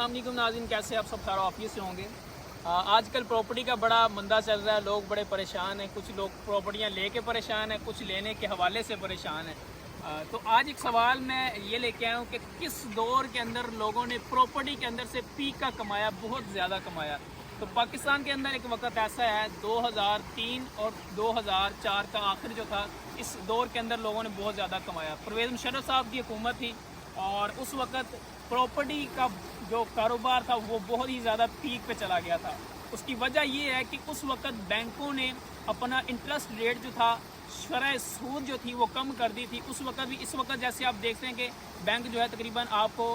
अस्सलाम वालेकुम नाज़रीन, कैसे आप सब खैर ऑफिस से होंगे। आजकल प्रॉपर्टी का बड़ा मंदा चल रहा है, लोग बड़े परेशान हैं। कुछ लोग प्रॉपर्टियां लेके परेशान हैं, कुछ लेने के हवाले से परेशान हैं। तो आज एक सवाल मैं ये लेके आया हूँ कि किस दौर के अंदर लोगों ने प्रॉपर्टी के अंदर से पीक का कमाया, बहुत ज़्यादा कमाया। तो पाकिस्तान के अंदर एक वक्त ऐसा है 2003 और 2004 का आखिर जो था, इस दौर के अंदर लोगों ने बहुत ज़्यादा कमाया। परवेज़ मुशर्रफ साहब की हुकूमत थी और उस वक़्त प्रॉपर्टी का जो कारोबार था वो बहुत ही ज़्यादा पीक पे चला गया था। उसकी वजह ये है कि उस वक़्त बैंकों ने अपना इंटरेस्ट रेट जो था, शरह सूद जो थी वो कम कर दी थी। उस वक़्त भी इस वक्त जैसे आप देखते हैं कि बैंक जो है तकरीबन आपको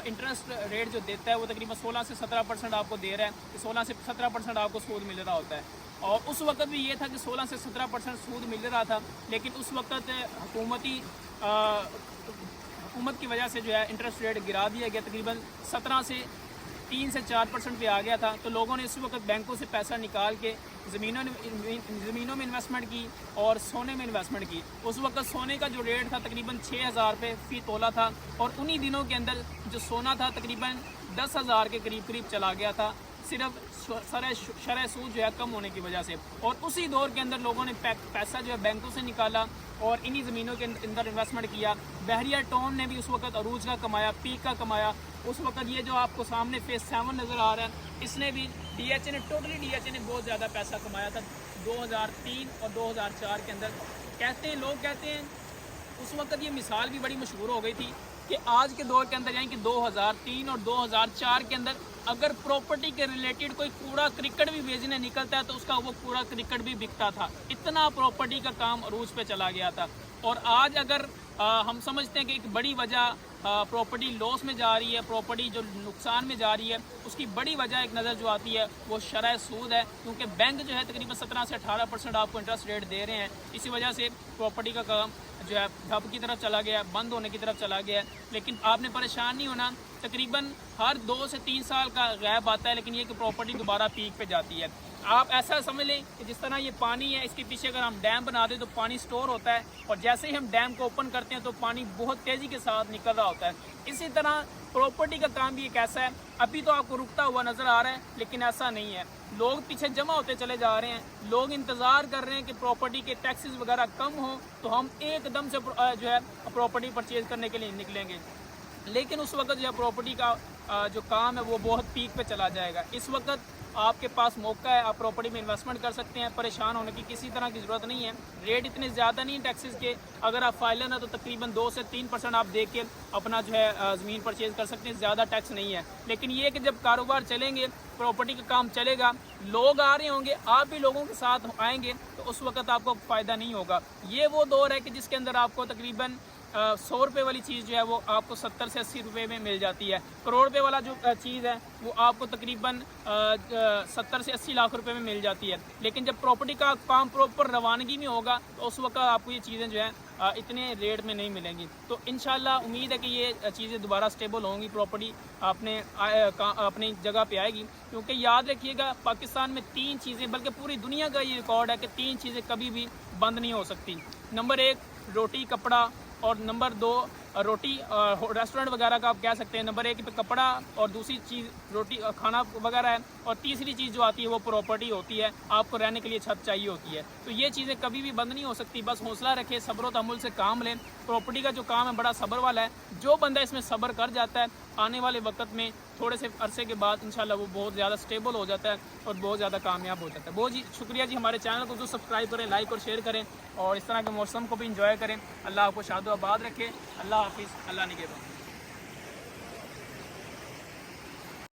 इंटरेस्ट रेट जो देता है वो तकरीबन 16 से 17% आपको दे रहा है। 16 से 17% आपको सूद मिल रहा होता है। और उस वक्त भी ये था कि 16 से 17% सूद मिल रहा था, लेकिन उस वक्त हुकूमत की वजह से जो है इंटरेस्ट रेट गिरा दिया गया, तकरीबन 17 से 3 से 4% पे आ गया था। तो लोगों ने इस वक्त बैंकों से पैसा निकाल के ज़मीनों में इन्वेस्टमेंट की और सोने में इन्वेस्टमेंट की। उस वक्त सोने का जो रेट था तकरीबन 6,000 रुपये फ़ी तोला था, और उन्हीं दिनों के अंदर जो सोना था तकरीबन 10,000 के करीब चला गया था, सिर्फ शरह सूद जो है कम होने की वजह से। और उसी दौर के अंदर लोगों ने पैसा जो है बैंकों से निकाला और इन्हीं ज़मीनों के अंदर इन्वेस्टमेंट किया। बहरिया टाउन ने भी उस वक्त अरूज का कमाया, पीक का कमाया। उस वक्त ये जो आपको सामने फेज 7 नज़र आ रहा है, इसने भी DHA ने बहुत ज़्यादा पैसा कमाया था 2003 और 2004 के अंदर। लोग कहते हैं उस वक्त ये मिसाल भी बड़ी मशहूर हो गई थी कि आज के दौर के अंदर यानी कि 2003 और 2004 के अंदर अगर प्रॉपर्टी के रिलेटेड कोई कूड़ा क्रिकेट भी बेचने निकलता है तो उसका वो कूड़ा क्रिकेट भी बिकता था। इतना प्रॉपर्टी का काम अरूज पे चला गया था। और आज अगर हम समझते हैं कि एक बड़ी वजह प्रॉपर्टी लॉस में जा रही है, प्रॉपर्टी जो नुकसान में जा रही है, उसकी बड़ी वजह एक नज़र जो आती है वो शरह सूद है। क्योंकि बैंक जो है तकरीबन 17 से 18% आपको इंटरेस्ट रेट दे रहे हैं। इसी वजह से प्रॉपर्टी का काम जो है ठप की तरफ चला गया है, बंद होने की तरफ चला गया है। लेकिन आपने परेशान नहीं होना, तकरीबन हर 2 से 3 साल का गैप आता है, लेकिन ये कि प्रॉपर्टी दोबारा पीक पे जाती है। आप ऐसा समझ लें कि जिस तरह ये पानी है, इसके पीछे अगर हम डैम बना दें तो पानी स्टोर होता है, और जैसे ही हम डैम को ओपन करते हैं तो पानी बहुत तेज़ी के साथ निकल रहा होता है। इसी तरह प्रॉपर्टी का काम भी एक ऐसा है, अभी तो आपको रुकता हुआ नज़र आ रहा है, लेकिन ऐसा नहीं है। लोग पीछे जमा होते चले जा रहे हैं, लोग इंतज़ार कर रहे हैं कि प्रॉपर्टी के टैक्सेस वगैरह कम हो तो हम एकदम से जो है प्रॉपर्टी परचेज़ करने के लिए निकलेंगे। लेकिन उस वक्त जो है प्रॉपर्टी का जो काम है वो बहुत पीक पे चला जाएगा। इस वक्त आपके पास मौका है, आप प्रॉपर्टी में इन्वेस्टमेंट कर सकते हैं। परेशान होने की किसी तरह की ज़रूरत नहीं है। रेट इतने ज़्यादा नहीं टैक्सेस के, अगर आप फाइलन है तो तकरीबन 2 से 3% आप दे के अपना जो है ज़मीन परचेज़ कर सकते हैं, ज़्यादा टैक्स नहीं है। लेकिन ये कि जब कारोबार चलेंगे, प्रॉपर्टी का काम चलेगा, लोग आ रहे होंगे, आप भी लोगों के साथ आएंगे, तो उस वक्त आपको फ़ायदा नहीं होगा। ये वो दौर है कि जिसके अंदर आपको तकरीबन 100 रुपये वाली चीज़ जो है वो आपको 70 से 80 रुपये में मिल जाती है। करोड़ रुपये वाला जो चीज़ है वो आपको तकरीबन 70 से 80 लाख रुपए में मिल जाती है। लेकिन जब प्रॉपर्टी का काम प्रॉपर रवानगी में होगा तो उस वक्त आपको ये चीज़ें जो है इतने रेट में नहीं मिलेंगी। तो इंशाल्लाह उम्मीद है कि ये चीज़ें दोबारा स्टेबल होंगी, प्रॉपर्टी अपनी जगह पे आएगी। क्योंकि याद रखिएगा, पाकिस्तान में 3 चीज़ें, बल्कि पूरी दुनिया का ये रिकॉर्ड है कि 3 चीज़ें कभी भी बंद नहीं हो सकती। नंबर 1 रोटी कपड़ा, और नंबर 2 रोटी रेस्टोरेंट वगैरह का आप कह सकते हैं। नंबर 1 पे कपड़ा, और दूसरी चीज़ रोटी खाना वगैरह है, और तीसरी चीज़ जो आती है वो प्रॉपर्टी होती है। आपको रहने के लिए छत चाहिए होती है। तो ये चीज़ें कभी भी बंद नहीं हो सकती। बस हौसला रखें, सब्र व तहम्मुल से काम लें। प्रॉपर्टी का जो काम है बड़ा सब्र वाला है। जो बंदा इसमें सब्र कर जाता है, आने वाले वक्त में थोड़े से अरसे के बाद इंशाल्लाह वो बहुत ज़्यादा स्टेबल हो जाता है और बहुत ज़्यादा कामयाब हो जाता है। बहुत जी शुक्रिया जी। हमारे चैनल को जो सब्सक्राइब करें, लाइक और शेयर करें, और इस तरह के मौसम को भी इंजॉय करें। अल्लाह आपको शादो आबाद रखे। अल्लाह हाफिज़। अल्लाह निगहबान।